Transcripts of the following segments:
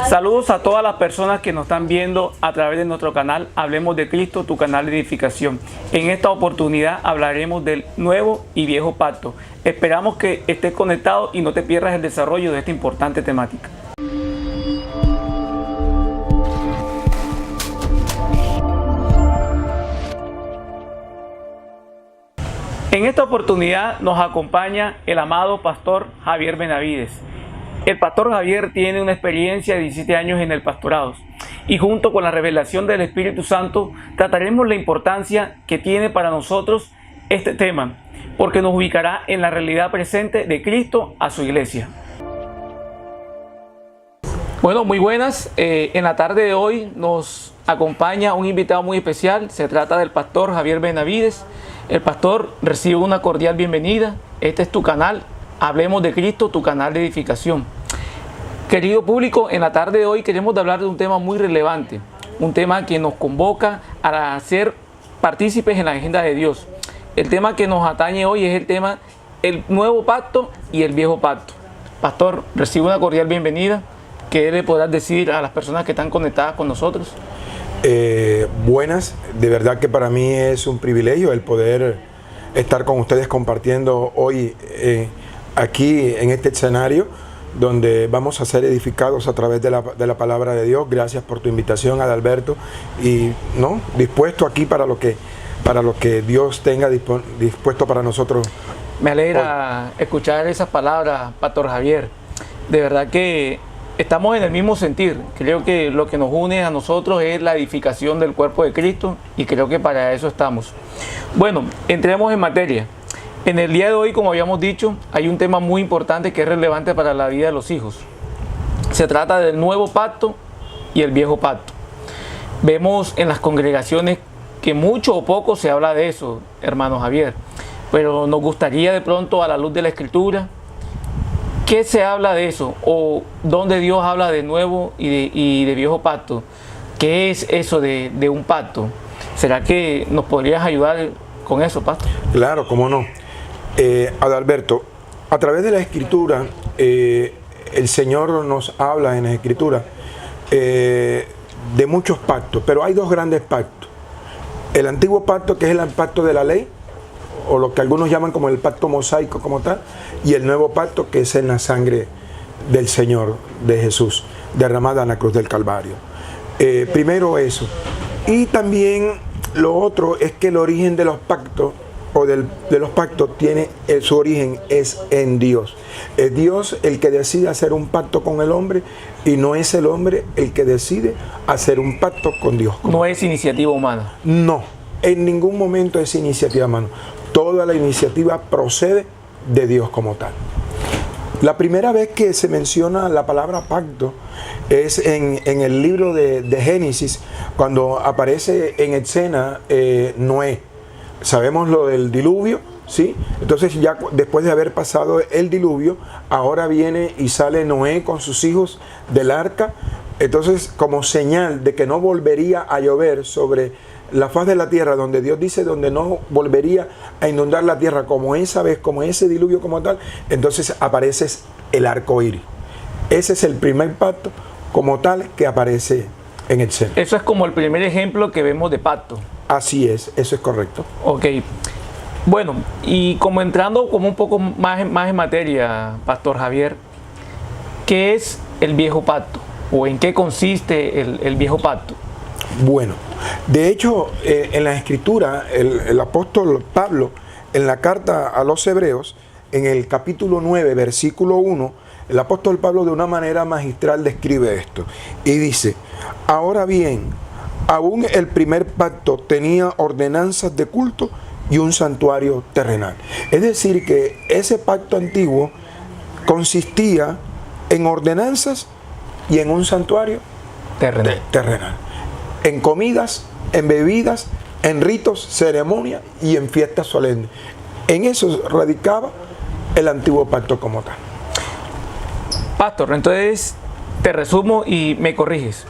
Saludos a todas las personas que nos están viendo a través de nuestro canal Hablemos de Cristo, tu canal de edificación. En esta oportunidad hablaremos del nuevo y viejo pacto. Esperamos que estés conectado y no te pierdas el desarrollo de esta importante temática. En esta oportunidad nos acompaña el amado pastor Javier Benavides. El pastor Javier tiene una experiencia de 17 años en el pastorado y junto con la revelación del Espíritu Santo trataremos la importancia que tiene para nosotros este tema, porque nos ubicará en la realidad presente de Cristo a su iglesia. Bueno, muy buenas. En la tarde de hoy nos acompaña un invitado muy especial. Se trata del pastor Javier Benavides. El pastor recibe una cordial bienvenida. Este es tu canal, Hablemos de Cristo, tu canal de edificación. Querido público, en la tarde de hoy queremos hablar de un tema muy relevante, un tema que nos convoca a ser partícipes en la agenda de Dios. El tema que nos atañe hoy es el tema el nuevo pacto y el viejo pacto. Pastor, recibe una cordial bienvenida. ¿Qué le podrás decir a las personas que están conectadas con nosotros? Buenas, de verdad que para mí es un privilegio el poder estar con ustedes compartiendo hoy aquí en este escenario donde vamos a ser edificados a través de la palabra de Dios. Gracias por tu invitación, Adalberto, y dispuesto aquí para lo que Dios tenga dispuesto para nosotros. Me alegra escuchar esas palabras, pastor Javier. De verdad que estamos en el mismo sentir. Creo que lo que nos une a nosotros es la edificación del cuerpo de Cristo y creo que para eso estamos. Bueno, entremos en materia. En el día de hoy, como habíamos dicho, hay un tema muy importante que es relevante para la vida de los hijos. Se trata del nuevo pacto y el viejo pacto. Vemos en las congregaciones que mucho o poco se habla de eso, hermano Javier, pero nos gustaría de pronto, a la luz de la Escritura, ¿qué se habla de eso? ¿O dónde Dios habla de nuevo y de viejo pacto? ¿Qué es eso de un pacto? ¿Será que nos podrías ayudar con eso, pastor? Claro, cómo no. Adalberto, a través de la Escritura, el Señor nos habla en la Escritura de muchos pactos, pero hay dos grandes pactos. El antiguo pacto, que es el pacto de la ley, o lo que algunos llaman como el pacto mosaico como tal, y el nuevo pacto, que es en la sangre del Señor, de Jesús, derramada en la cruz del Calvario. Primero eso. Y también lo otro es que el origen de los pactos, o de los pactos, tiene su origen es en Dios. Es Dios el que decide hacer un pacto con el hombre y no es el hombre el que decide hacer un pacto con Dios. No es iniciativa humana. No, en ningún momento es iniciativa humana. Toda la iniciativa procede de Dios como tal. La primera vez que se menciona la palabra pacto es en el libro de Génesis, cuando aparece en escena Noé. Sabemos lo del diluvio, ¿sí? Entonces ya después de haber pasado el diluvio, ahora viene y sale Noé con sus hijos del arca. Entonces, como señal de que no volvería a llover sobre la faz de la tierra, donde Dios dice donde no volvería a inundar la tierra como esa vez, como ese diluvio como tal, entonces aparece el arco iris. Ese es el primer pacto como tal que aparece en el seno. Eso es como el primer ejemplo que vemos de pacto. Así es, eso es correcto. Ok. Bueno, y como entrando como un poco más en materia, pastor Javier, ¿qué es el viejo pacto? ¿O en qué consiste el viejo pacto? Bueno, de hecho, en la Escritura, el apóstol Pablo, en la carta a los Hebreos, en el capítulo 9, versículo 1, el apóstol Pablo de una manera magistral describe esto y dice: ahora bien, aún el primer pacto tenía ordenanzas de culto y un santuario terrenal. Es decir, que ese pacto antiguo consistía en ordenanzas y en un santuario terrenal. En comidas, en bebidas, en ritos, ceremonias y en fiestas solemnes. En eso radicaba el antiguo pacto como tal. Pastor, entonces te resumo y me corriges.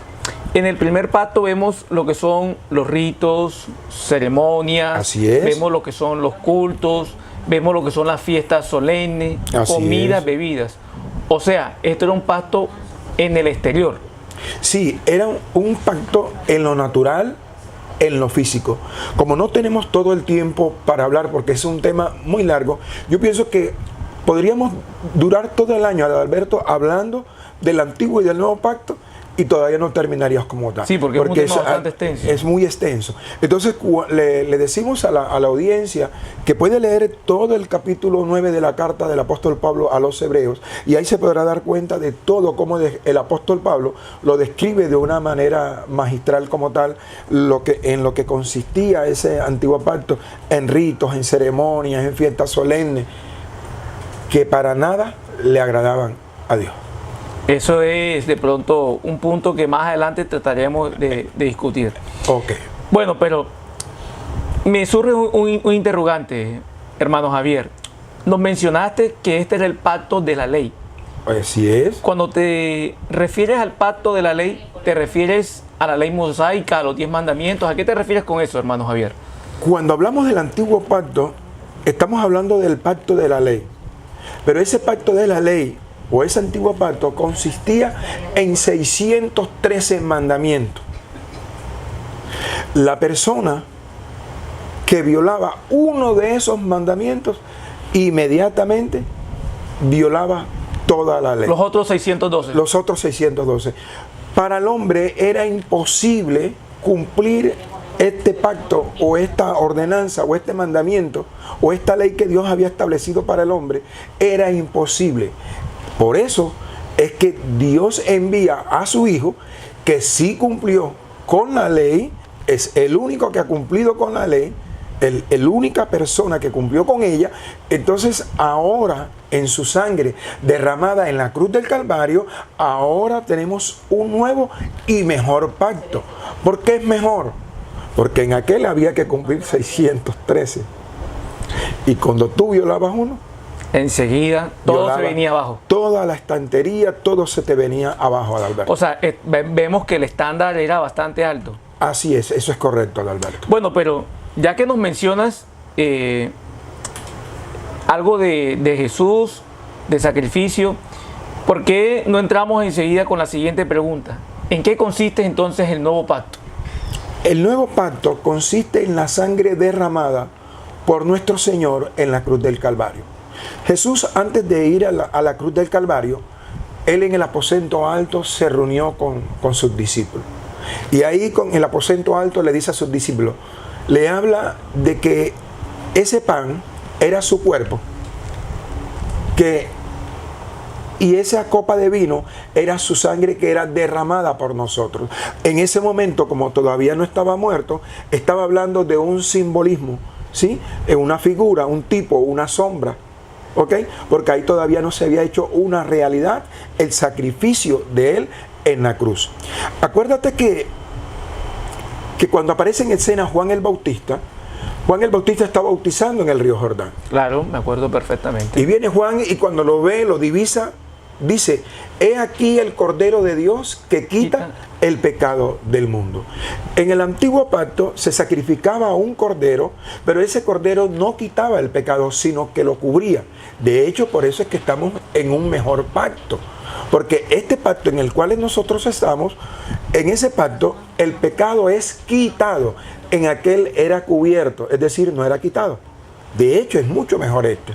En el primer pacto vemos lo que son los ritos, ceremonias. Así es. Vemos lo que son los cultos, vemos lo que son las fiestas solemnes, comidas, bebidas. O sea, esto era un pacto en el exterior. Sí, era un pacto en lo natural, en lo físico. Como no tenemos todo el tiempo para hablar, porque es un tema muy largo, yo pienso que podríamos durar todo el año, Adalberto, hablando del antiguo y del nuevo pacto, y todavía no terminarías como tal. Sí, porque es un tema bastante extenso. Es muy extenso. Entonces le decimos a la audiencia que puede leer todo el capítulo 9 de la carta del apóstol Pablo a los Hebreos, y ahí se podrá dar cuenta de todo cómo el apóstol Pablo lo describe de una manera magistral como tal, en lo que consistía ese antiguo pacto, en ritos, en ceremonias, en fiestas solemnes, que para nada le agradaban a Dios. Eso es de pronto un punto que más adelante trataremos de discutir. Ok. Bueno, pero me surge un interrogante, hermano Javier. Nos mencionaste que este era el pacto de la ley. Así es. Cuando te refieres al pacto de la ley, ¿te refieres a la ley mosaica, a los 10 mandamientos? ¿A qué te refieres con eso, hermano Javier? Cuando hablamos del antiguo pacto, estamos hablando del pacto de la ley. Pero ese pacto de la ley, o ese antiguo pacto, consistía en 613 mandamientos. La persona que violaba uno de esos mandamientos, inmediatamente violaba toda la ley. Los otros 612. Los otros 612. Para el hombre era imposible cumplir este pacto o esta ordenanza o este mandamiento o esta ley que Dios había establecido para el hombre. Era imposible. Por eso es que Dios envía a su Hijo, que sí cumplió con la ley, es el único que ha cumplido con la ley, la única persona que cumplió con ella. Entonces ahora, en su sangre derramada en la cruz del Calvario, ahora tenemos un nuevo y mejor pacto. ¿Por qué es mejor? Porque en aquel había que cumplir 613. Y cuando tú violabas uno, enseguida todo se venía abajo. Toda la estantería, todo se te venía abajo, Adalberto. O sea, vemos que el estándar era bastante alto. Así es, eso es correcto, Adalberto. Bueno, pero ya que nos mencionas algo de Jesús, de sacrificio, ¿por qué no entramos enseguida con la siguiente pregunta? ¿En qué consiste entonces el nuevo pacto? El nuevo pacto consiste en la sangre derramada por nuestro Señor en la cruz del Calvario. Jesús, antes de ir a la cruz del Calvario, Él en el aposento alto se reunió con sus discípulos. Y ahí con el aposento alto le dice a sus discípulos, le habla de que ese pan era su cuerpo, y esa copa de vino era su sangre que era derramada por nosotros. En ese momento, como todavía no estaba muerto, estaba hablando de un simbolismo, ¿sí? Una figura, un tipo, una sombra, ¿ok? Porque ahí todavía no se había hecho una realidad el sacrificio de Él en la cruz. Acuérdate que cuando aparece en escena Juan el Bautista está bautizando en el río Jordán. Claro, me acuerdo perfectamente. Y viene Juan y cuando lo ve, lo divisa, dice, he aquí el Cordero de Dios que quita el pecado del mundo. En el antiguo pacto se sacrificaba un cordero, pero ese cordero no quitaba el pecado, sino que lo cubría. De hecho, por eso es que estamos en un mejor pacto. Porque este pacto en el cual nosotros estamos, en ese pacto el pecado es quitado. En aquel era cubierto, es decir, no era quitado. De hecho, es mucho mejor este.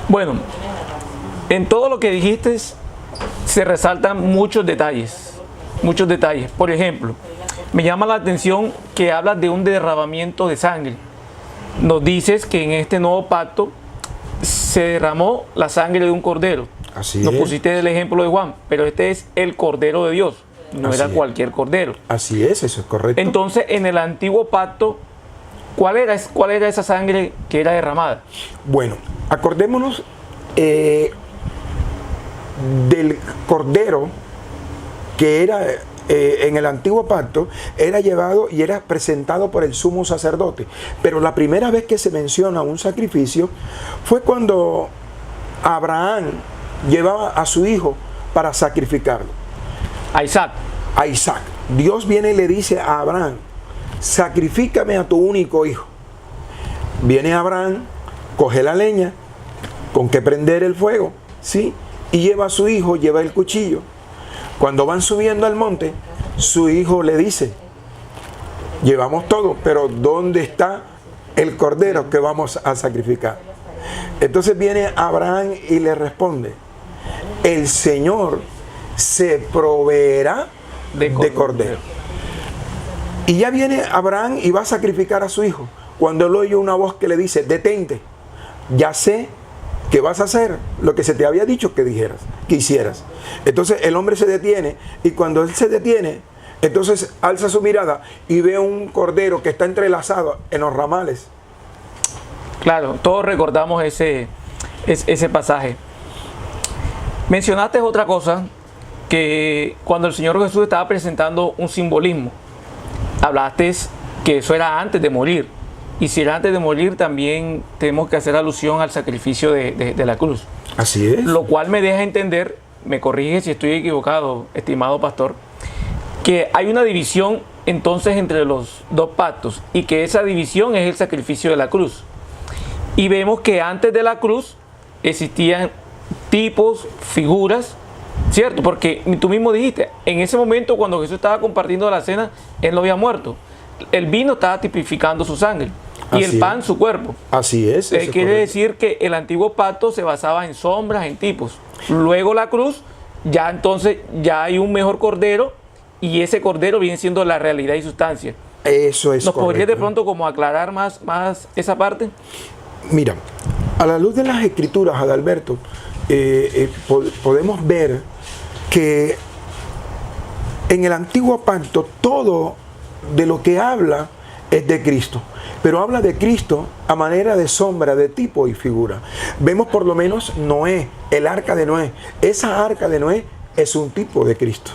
Bueno, en todo lo que dijiste se resaltan muchos detalles. Por ejemplo, me llama la atención que hablas de un derramamiento de sangre. Nos dices que en este nuevo pacto se derramó la sangre de un cordero. Así Nos es. pusiste el ejemplo de Juan, pero este es el Cordero de Dios, no Así era es. cualquier cordero. Así es, eso es correcto. Entonces, en el antiguo pacto, ¿cuál era esa sangre que era derramada? Bueno, acordémonos del cordero que era en el antiguo pacto, era llevado y era presentado por el sumo sacerdote. Pero la primera vez que se menciona un sacrificio fue cuando Abraham llevaba a su hijo para sacrificarlo. A Isaac. A Isaac. Dios viene y le dice a Abraham, sacrifícame a tu único hijo. Viene Abraham, coge la leña, con que prender el fuego, ¿sí? Y lleva a su hijo, lleva el cuchillo. Cuando van subiendo al monte, su hijo le dice, llevamos todo, pero ¿dónde está el cordero que vamos a sacrificar? Entonces viene Abraham y le responde, el Señor se proveerá de cordero. Y ya viene Abraham y va a sacrificar a su hijo. Cuando él oye una voz que le dice, detente, ya sé que vas a hacer lo que se te había dicho que hicieras. Entonces el hombre se detiene, y cuando él se detiene, entonces alza su mirada y ve un cordero que está entrelazado en los ramales. Claro, todos recordamos ese pasaje. Mencionaste otra cosa, que cuando el Señor Jesús estaba presentando un simbolismo, hablaste que eso era antes de morir. Y si era antes de morir, también tenemos que hacer alusión al sacrificio de la cruz. Así es. Lo cual me deja entender, me corrige si estoy equivocado, estimado pastor, que hay una división entonces entre los dos pactos, y que esa división es el sacrificio de la cruz. Y vemos que antes de la cruz existían tipos, figuras, ¿cierto? Porque tú mismo dijiste, en ese momento cuando Jesús estaba compartiendo la cena, Él no había muerto. El vino estaba tipificando su sangre y el pan su cuerpo. Así es. Quiere decir que el antiguo pacto se basaba en sombras, en tipos. Luego la cruz, ya entonces ya hay un mejor cordero, y ese cordero viene siendo la realidad y sustancia. Eso es correcto. ¿Nos podrías de pronto como aclarar más esa parte? Mira, a la luz de las Escrituras, Adalberto, podemos ver que en el antiguo pacto todo de lo que habla es de Cristo, pero habla de Cristo a manera de sombra, de tipo y figura. Vemos por lo menos Noé, el arca de Noé. Esa arca de Noé es un tipo de Cristo.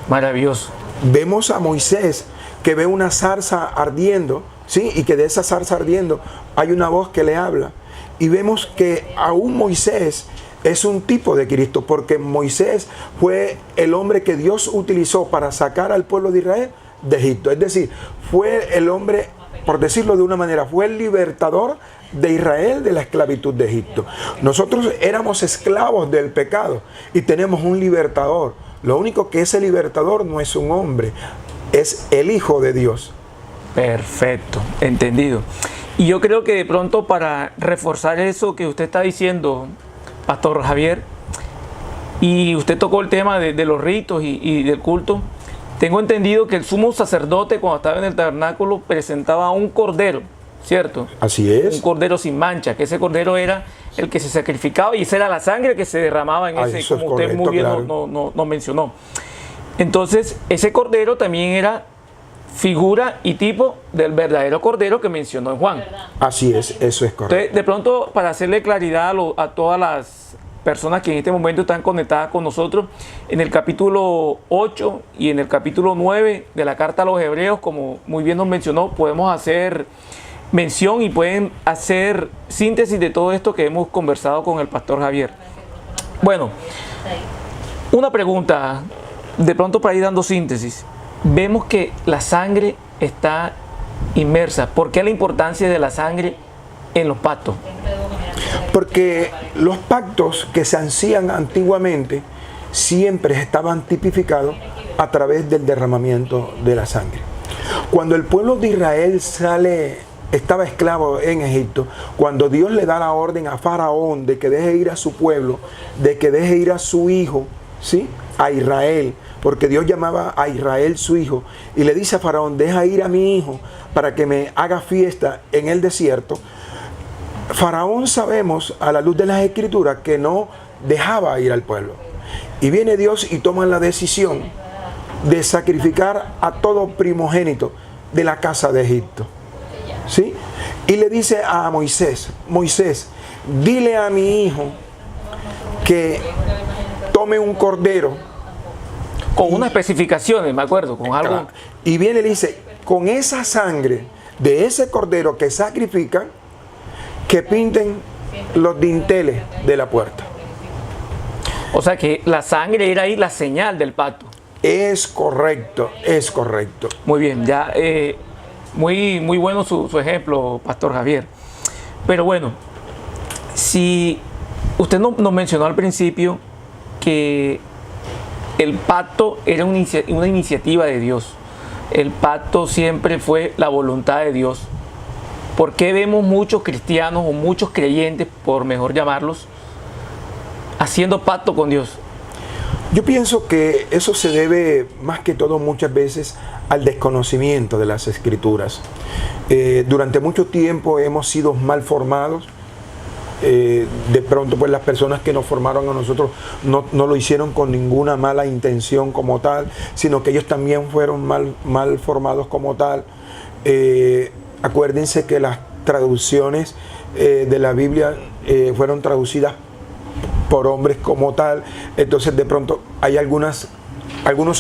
Maravilloso. Vemos a Moisés, que ve una zarza ardiendo, ¿sí? Y que de esa zarza ardiendo hay una voz que le habla. Y vemos que aún Moisés es un tipo de Cristo, porque Moisés fue el hombre que Dios utilizó para sacar al pueblo de Israel de Egipto. Es decir, fue el hombre, por decirlo de una manera, fue el libertador de Israel de la esclavitud de Egipto. Nosotros éramos esclavos del pecado y tenemos un libertador. Lo único que ese libertador no es un hombre, es el Hijo de Dios. Perfecto, entendido. Y yo creo que de pronto, para reforzar eso que usted está diciendo, Pastor Javier, y usted tocó el tema de los ritos y del culto, tengo entendido que el sumo sacerdote, cuando estaba en el tabernáculo, presentaba un cordero, ¿cierto? Así es. Un cordero sin mancha, que ese cordero era el que se sacrificaba, y esa era la sangre que se derramaba en ese, como usted muy bien nos mencionó. Entonces, ese cordero también era figura y tipo del verdadero cordero que mencionó en Juan. Así es, eso es correcto. Entonces, de pronto, para hacerle claridad a todas las personas que en este momento están conectadas con nosotros, en el capítulo 8 y en el capítulo 9 de la carta a los Hebreos, como muy bien nos mencionó, podemos hacer mención y pueden hacer síntesis de todo esto que hemos conversado con el Pastor Javier. Bueno, una pregunta, de pronto para ir dando síntesis. Vemos que la sangre está inmersa. ¿Por qué la importancia de la sangre en los pactos? Porque los pactos que se hacían antiguamente siempre estaban tipificados a través del derramamiento de la sangre. Cuando el pueblo de Israel estaba esclavo en Egipto, cuando Dios le da la orden a Faraón de que deje ir a su pueblo, de que deje ir a su hijo, ¿sí?, a Israel, porque Dios llamaba a Israel su hijo, y le dice a Faraón, deja ir a mi hijo para que me haga fiesta en el desierto. Faraón, sabemos a la luz de las Escrituras, que no dejaba ir al pueblo, y viene Dios y toma la decisión de sacrificar a todo primogénito de la casa de Egipto, ¿sí? Y le dice a Moisés, Moisés, dile a mi hijo que tome un cordero. Con unas especificaciones, me acuerdo, con algo. Claro. Y viene y le dice, con esa sangre de ese cordero que sacrifican, que pinten los dinteles de la puerta. O sea que la sangre era ahí la señal del pacto. Es correcto, es correcto. Muy bien, ya muy bueno su ejemplo, Pastor Javier. Pero bueno, si usted nos mencionó al principio que el pacto era una iniciativa de Dios. El pacto siempre fue la voluntad de Dios. ¿Por qué vemos muchos cristianos o muchos creyentes, por mejor llamarlos, haciendo pacto con Dios? Yo pienso que eso se debe más que todo muchas veces al desconocimiento de las Escrituras. Durante mucho tiempo hemos sido mal formados. De pronto pues las personas que nos formaron a nosotros no lo hicieron con ninguna mala intención como tal, sino que ellos también fueron mal formados como tal. Acuérdense que las traducciones de la Biblia fueron traducidas por hombres como tal, entonces de pronto hay algunos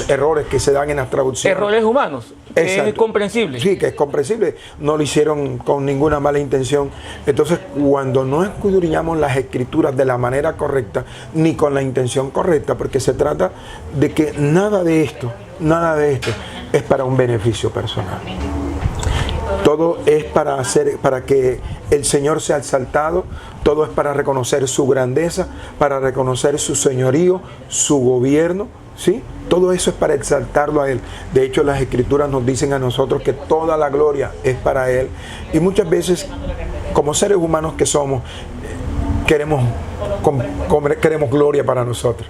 errores que se dan en las traducciones. Errores humanos, que es comprensible. Sí, que es comprensible, no lo hicieron con ninguna mala intención. Entonces, cuando no escudriñamos las Escrituras de la manera correcta, ni con la intención correcta, porque se trata de que nada de esto es para un beneficio personal. Todo es para que el Señor sea exaltado, todo es para reconocer su grandeza, para reconocer su señorío, su gobierno, ¿sí? Todo eso es para exaltarlo a Él. De hecho, las Escrituras nos dicen a nosotros que toda la gloria es para Él. Y muchas veces, como seres humanos que somos, queremos gloria para nosotros.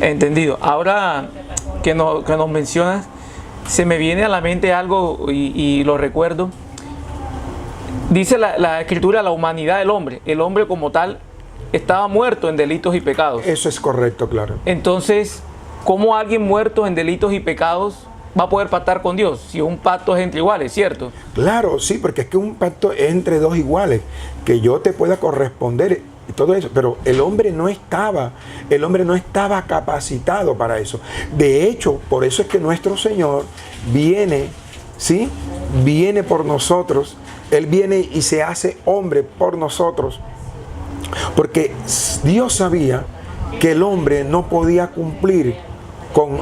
Entendido. Ahora que nos mencionas, se me viene a la mente algo y lo recuerdo. Dice la Escritura, la humanidad del hombre. El hombre como tal estaba muerto en delitos y pecados. Eso es correcto, claro. Entonces, ¿cómo alguien muerto en delitos y pecados va a poder pactar con Dios? Si un pacto es entre iguales, ¿cierto? Claro, sí, porque es que un pacto es entre dos iguales, que yo te pueda corresponder y todo eso, pero el hombre no estaba capacitado para eso. De hecho, por eso es que nuestro Señor viene, ¿sí? Viene por nosotros, Él viene y se hace hombre por nosotros, porque Dios sabía que el hombre no podía cumplir con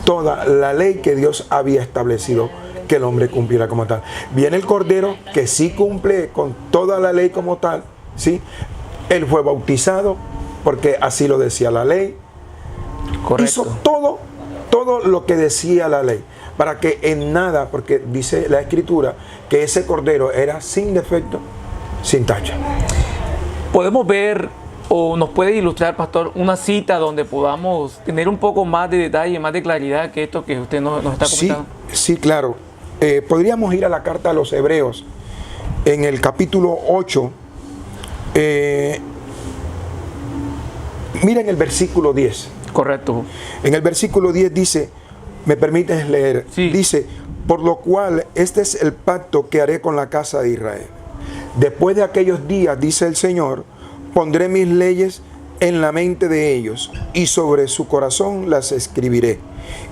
toda la ley que Dios había establecido que el hombre cumpliera como tal. Viene el Cordero que sí cumple con toda la ley como tal, ¿sí? Él fue bautizado porque así lo decía la ley. Correcto. Hizo todo lo que decía la ley, para que en nada, porque dice la Escritura que ese Cordero era sin defecto, sin tacha. Podemos ver, o nos puede ilustrar, pastor, una cita donde podamos tener un poco más de detalle, más de claridad que esto que usted nos está comentando. Sí, claro. Podríamos ir a la carta a los Hebreos, en el capítulo 8. Miren el versículo 10. Correcto. En el versículo 10 dice, ¿me permites leer? Sí. Dice, por lo cual este es el pacto que haré con la casa de Israel. Después de aquellos días, dice el Señor, pondré mis leyes en la mente de ellos y sobre su corazón las escribiré.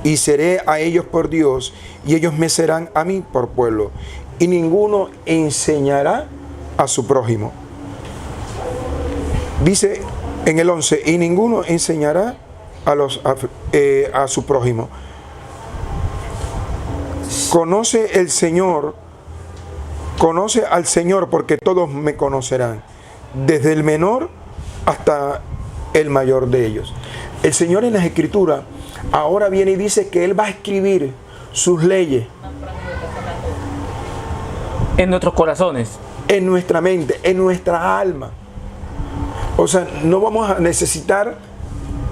Y seré a ellos por Dios y ellos me serán a mí por pueblo. Y ninguno enseñará a su prójimo. Dice en el 11, y ninguno enseñará a su prójimo. Conoce al Señor porque todos me conocerán, desde el menor hasta el mayor de ellos. El Señor en las Escrituras ahora viene y dice que Él va a escribir sus leyes en nuestros corazones, en nuestra mente, en nuestra alma. O sea, no vamos a necesitar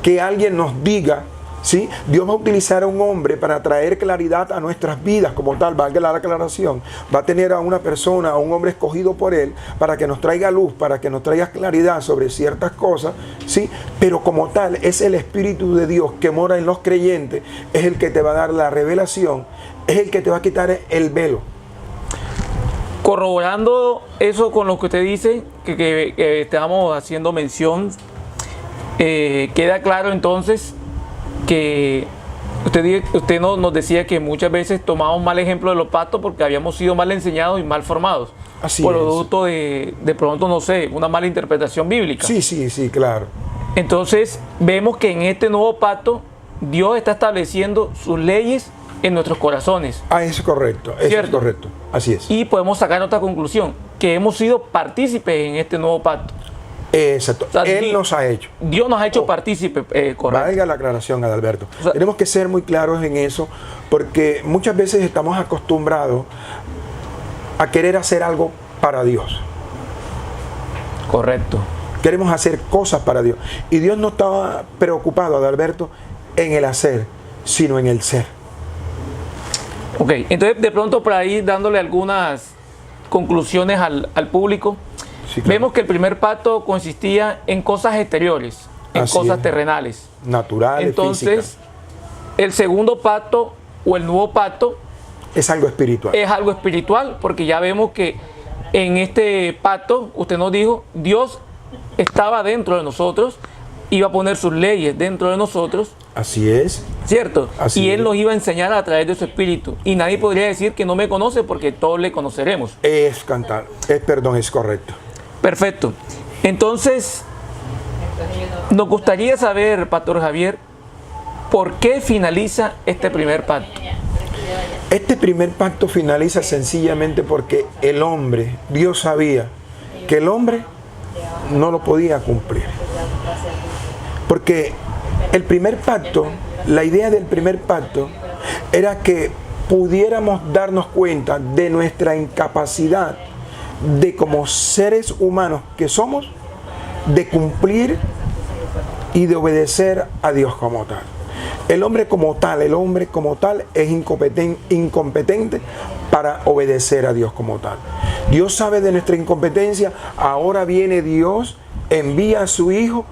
que alguien nos diga, ¿sí? Dios va a utilizar a un hombre para traer claridad a nuestras vidas como tal, valga la aclaración. Va a tener a una persona, a un hombre escogido por Él, para que nos traiga luz, para que nos traiga claridad sobre ciertas cosas, ¿sí? Pero como tal, es el Espíritu de Dios que mora en los creyentes, es el que te va a dar la revelación, es el que te va a quitar el velo. Corroborando eso con lo que usted dice, que estamos haciendo mención, queda claro entonces que usted nos decía que muchas veces tomamos mal ejemplo de los pactos porque habíamos sido mal enseñados y mal formados. Así producto de pronto, no sé, una mala interpretación bíblica. Sí, claro. Entonces vemos que en este nuevo pacto Dios está estableciendo sus leyes en nuestros corazones. Eso es correcto, eso es correcto, así es. Y podemos sacar otra conclusión, que hemos sido partícipes en este nuevo pacto. Exacto. O sea, Él nos ha hecho. Dios nos ha hecho partícipe, correcto. Valga la aclaración, Adalberto. O sea, tenemos que ser muy claros en eso, porque muchas veces estamos acostumbrados a querer hacer algo para Dios. Correcto. Queremos hacer cosas para Dios. Y Dios no estaba preocupado, Adalberto, en el hacer, sino en el ser. Ok, entonces de pronto por ahí dándole algunas conclusiones al público, Sí, claro. vemos que el primer pacto consistía en cosas exteriores, en Así cosas es. terrenales. Naturales, Entonces, físicas. el segundo pacto o el nuevo pacto Es algo espiritual. es algo espiritual, porque ya vemos que en este pacto, usted nos dijo, Dios estaba dentro de nosotros, iba a poner sus leyes dentro de nosotros, Así es. ¿cierto? Así Y Él es. nos iba a enseñar a través de su espíritu. Y nadie podría decir que no me conoce, porque todos le conoceremos. Es cantar. Es correcto. Perfecto. Entonces, nos gustaría saber, Pastor Javier, ¿por qué finaliza este primer pacto? Este primer pacto finaliza sencillamente porque el hombre, Dios sabía que el hombre no lo podía cumplir. Porque el primer pacto, la idea del primer pacto era que pudiéramos darnos cuenta de nuestra incapacidad de como seres humanos que somos, de cumplir y de obedecer a Dios como tal. El hombre como tal es incompetente para obedecer a Dios como tal. Dios sabe de nuestra incompetencia, ahora viene Dios, envía a su Hijo,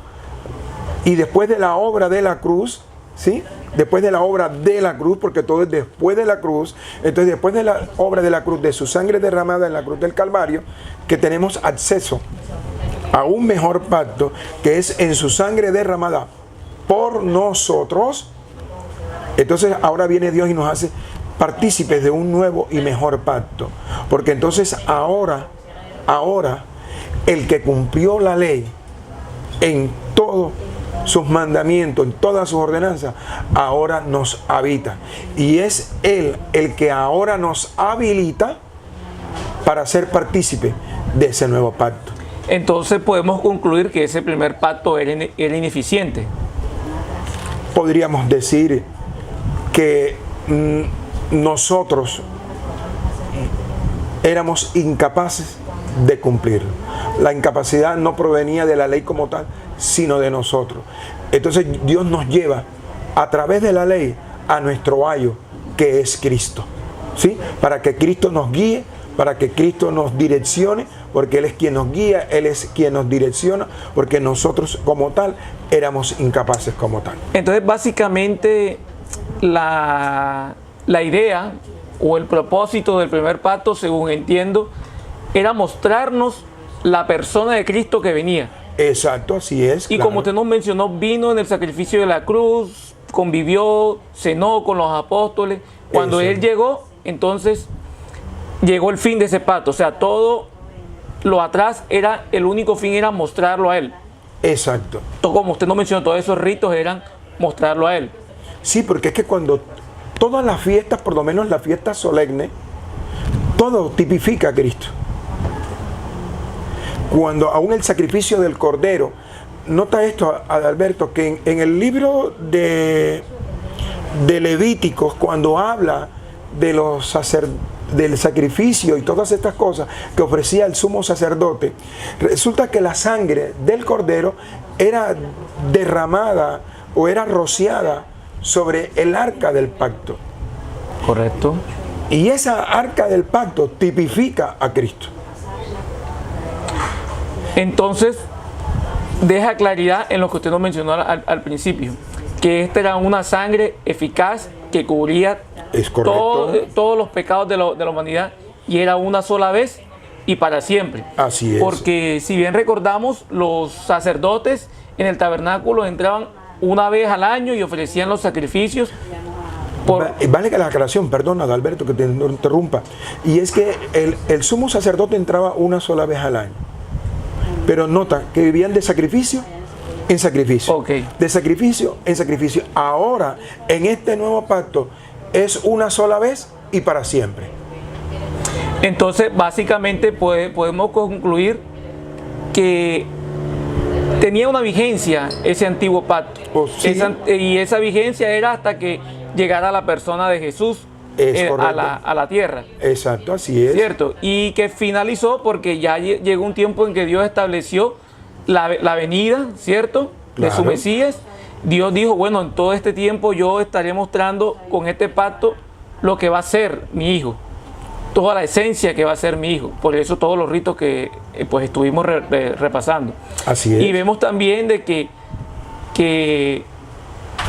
y después de la obra de la cruz, ¿sí? Después de la obra de la cruz, porque todo es después de la cruz, entonces después de la obra de la cruz, de su sangre derramada en la cruz del Calvario, que tenemos acceso a un mejor pacto, que es en su sangre derramada por nosotros. Entonces ahora viene Dios y nos hace partícipes de un nuevo y mejor pacto, porque entonces ahora el que cumplió la ley en todos sus mandamientos, en todas sus ordenanzas, ahora nos habita, y es Él el que ahora nos habilita para ser partícipe de ese nuevo pacto. Entonces podemos concluir que ese primer pacto era ineficiente. Podríamos decir que nosotros éramos incapaces de cumplirlo. La incapacidad no provenía de la ley como tal, sino de nosotros. Entonces Dios nos lleva a través de la ley a nuestro ayo, que es Cristo, ¿sí? Para que Cristo nos guíe, para que Cristo nos direccione, porque Él es quien nos guía, Él es quien nos direcciona, porque nosotros como tal éramos incapaces como tal. Entonces básicamente la idea o el propósito del primer pacto, según entiendo, era mostrarnos la persona de Cristo que venía. Exacto, así es. Y claro. como usted nos mencionó, vino en el sacrificio de la cruz, convivió, cenó con los apóstoles. Cuando Eso. Él llegó, entonces llegó el fin de ese pacto. O sea, todo lo atrás era, el único fin era mostrarlo a Él. Exacto. Como usted nos mencionó, todos esos ritos eran mostrarlo a Él. Sí, porque es que cuando todas las fiestas, por lo menos la fiesta solemne, todo tipifica a Cristo. Cuando aún el sacrificio del Cordero, nota esto, Adalberto, que en el libro de Levíticos, cuando habla de del sacrificio y todas estas cosas que ofrecía el sumo sacerdote, resulta que la sangre del Cordero era derramada o era rociada sobre el arca del pacto. Correcto. Y esa arca del pacto tipifica a Cristo. Entonces, deja claridad en lo que usted nos mencionó al principio, que esta era una sangre eficaz que cubría Es correcto. todos los pecados de la humanidad, y era una sola vez y para siempre. Así es. Porque si bien recordamos, los sacerdotes en el tabernáculo entraban una vez al año y ofrecían los sacrificios. Vale que la aclaración, perdona, Adalberto, que te interrumpa. Y es que el sumo sacerdote entraba una sola vez al año. Pero nota que vivían de sacrificio en sacrificio. Okay. De sacrificio en sacrificio. Ahora, en este nuevo pacto, es una sola vez y para siempre. Entonces, básicamente podemos concluir que tenía una vigencia ese antiguo pacto. Oh, sí. Y esa vigencia era hasta que llegara la persona de Jesús a la tierra. Exacto, así es. ¿Cierto? Y que finalizó porque ya llegó un tiempo en que Dios estableció la venida, ¿cierto? De su Mesías. Dios dijo, bueno, en todo este tiempo yo estaré mostrando con este pacto lo que va a ser mi hijo, toda la esencia que va a ser mi hijo. Por eso todos los ritos que pues estuvimos repasando. Así es. Y vemos también de que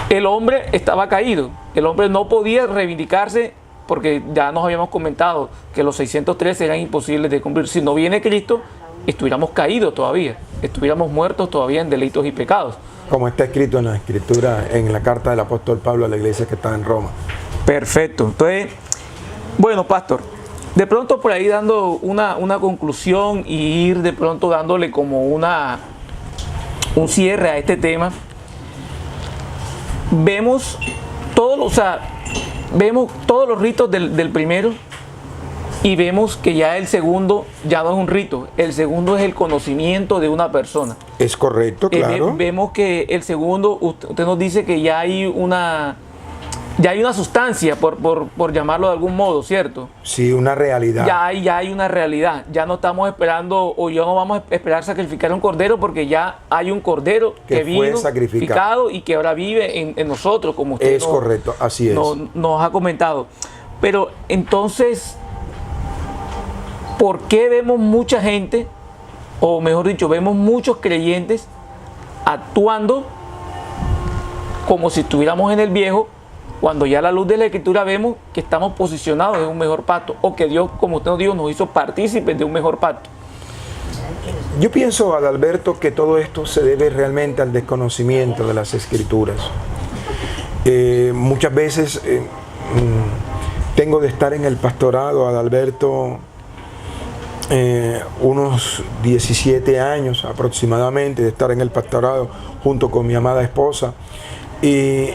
el hombre estaba caído. El hombre no podía reivindicarse porque ya nos habíamos comentado que los 613 eran imposibles de cumplir. Si no viene Cristo, estuviéramos caídos todavía, estuviéramos muertos todavía en delitos y pecados. Como está escrito en la Escritura, en la carta del apóstol Pablo a la iglesia que está en Roma. Perfecto. Entonces, bueno, pastor, de pronto por ahí dando una conclusión y ir de pronto dándole como un cierre a este tema, vemos todos los ritos del primero y vemos que ya el segundo ya no es un rito, el segundo es el conocimiento de una persona. Es correcto, claro. Vemos que el segundo, usted nos dice que ya hay una sustancia, por llamarlo de algún modo, ¿cierto? Sí, una realidad. Ya hay una realidad. Ya no estamos esperando, o ya no vamos a esperar sacrificar un cordero, porque ya hay un cordero que vino sacrificado y que ahora vive en nosotros, como usted es correcto, así es. Nos ha comentado. Pero entonces, ¿por qué vemos mucha gente, o mejor dicho, vemos muchos creyentes actuando como si estuviéramos en el viejo, cuando ya a la luz de la Escritura vemos que estamos posicionados en un mejor pacto, o que Dios, como usted nos dijo, nos hizo partícipes de un mejor pacto? Yo pienso, Adalberto, que todo esto se debe realmente al desconocimiento de las Escrituras. Muchas veces tengo de estar en el pastorado, Adalberto, unos 17 años aproximadamente, de estar en el pastorado junto con mi amada esposa. Y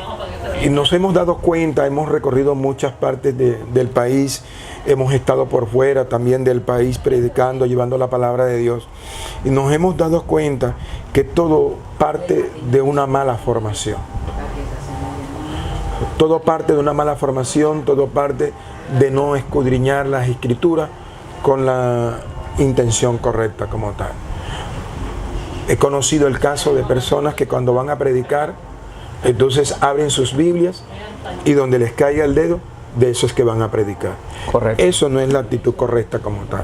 nos hemos dado cuenta, hemos recorrido muchas partes del país, hemos estado por fuera también del país predicando, llevando la palabra de Dios, y nos hemos dado cuenta que todo parte de una mala formación. Todo parte de una mala formación, todo parte de no escudriñar las Escrituras con la intención correcta como tal. He conocido el caso de personas que cuando van a predicar, entonces abren sus Biblias y donde les caiga el dedo, de eso es que van a predicar. Correcto. Eso no es la actitud correcta como tal.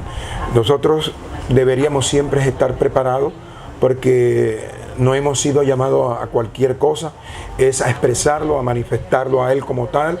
Nosotros deberíamos siempre estar preparados porque no hemos sido llamados a cualquier cosa, es a expresarlo, a manifestarlo a Él como tal.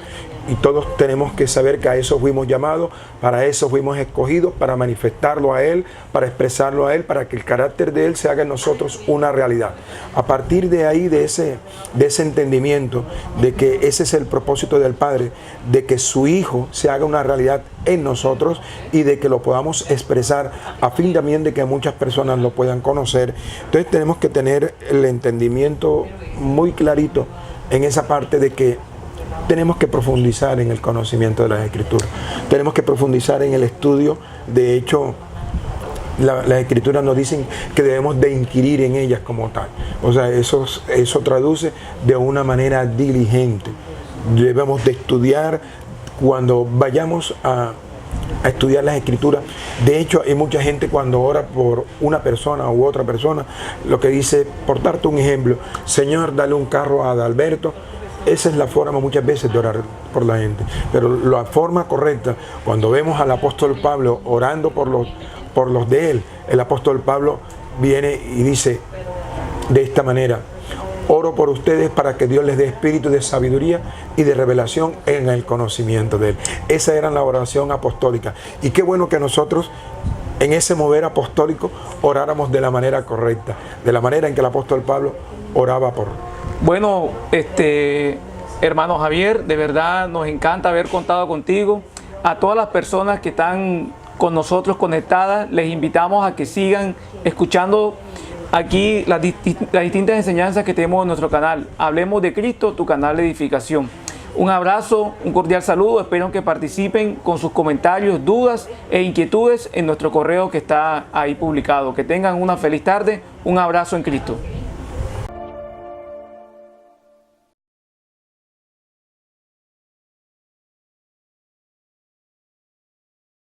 Y todos tenemos que saber que a eso fuimos llamados, para eso fuimos escogidos, para manifestarlo a Él, para expresarlo a Él, para que el carácter de Él se haga en nosotros una realidad. A partir de ahí, de ese entendimiento, de que ese es el propósito del Padre, de que su Hijo se haga una realidad en nosotros y de que lo podamos expresar a fin también de que muchas personas lo puedan conocer. Entonces tenemos que tener el entendimiento muy clarito en esa parte de que tenemos que profundizar en el conocimiento de las Escrituras. Tenemos que profundizar en el estudio. De hecho, las Escrituras nos dicen que debemos de inquirir en ellas como tal. O sea, eso traduce de una manera diligente. Debemos de estudiar cuando vayamos a estudiar las Escrituras. De hecho, hay mucha gente cuando ora por una persona u otra persona, lo que dice, por darte un ejemplo, Señor, dale un carro a Adalberto. Esa es la forma muchas veces de orar por la gente. Pero la forma correcta, cuando vemos al apóstol Pablo orando por los de él, el apóstol Pablo viene y dice de esta manera: oro por ustedes para que Dios les dé espíritu de sabiduría y de revelación en el conocimiento de Él. Esa era la oración apostólica. Y qué bueno que nosotros en ese mover apostólico oráramos de la manera correcta, de la manera en que el apóstol Pablo oraba por... Bueno, hermano Javier, de verdad nos encanta haber contado contigo. A todas las personas que están con nosotros conectadas, les invitamos a que sigan escuchando aquí las distintas enseñanzas que tenemos en nuestro canal. Hablemos de Cristo, tu canal de edificación. Un abrazo, un cordial saludo. Espero que participen con sus comentarios, dudas e inquietudes en nuestro correo que está ahí publicado. Que tengan una feliz tarde. Un abrazo en Cristo.